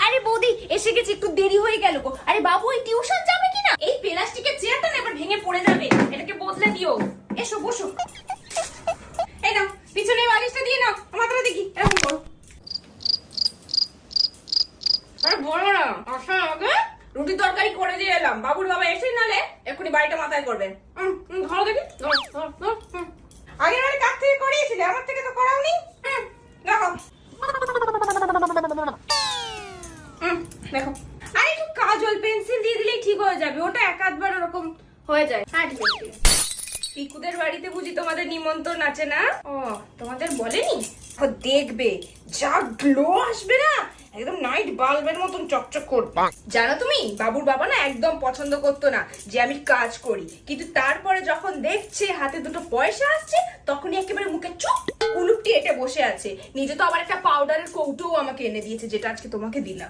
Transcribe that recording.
আরে বৌদি এসে গেছে, একটু দেরি হয়ে গেল গো। আরে বাবু এই টিউশন যাবে কিনা? এই প্লাস্টিকের চেয়ারটা না এবার ভেঙে পড়ে যাবে, এটাকে বদলে দিও। এসো বসো। এই নাও পিছনে বালিশটা দিয়ে নাও, মাথাটা দেখি এরকম করো। আরে বলো না, আসার আগে রুটি তরকারি করে দিয়ে এলাম। বাবুর বাবা এসেই নালে এক্ষুনি বাড়িটা মাথায় করবে। ধরো দেখি, ধরো ধরো ধরো। আগের বারে কাছ থেকে করিয়েছিলে, আমার থেকে তো করাওনি। দেখো দেখো, আর একটু কাজল পেন্সিল দিয়ে দিলেই ঠিক হয়ে যাবে, ওটা এক আধবার ওরকম হয়ে যায়। হ্যাঁ ঠিক আছে। পিকুদের বাড়িতে বুঝি তোমাদের নিমন্ত্রণ আছে না? ও তোমাদের বলেনি? ও দেখবে যা গ্লো আসবে না, একদম নাইট বাল্বের মতন চকচক করবে। জানো তুমি বাবুর বাবা না একদম পছন্দ করতো না যে আমি কাজ করি, কিন্তু তারপরে যখন দেখছে হাতে দুটো পয়সা আসছে তখনই একেবারে মুখে চুপ কুলুপটি এটে বসে আছে। নিজে তো আবার একটা পাউডারের কৌটোও আমাকে এনে দিয়েছে, যেটা আজকে তোমাকে দিলাম।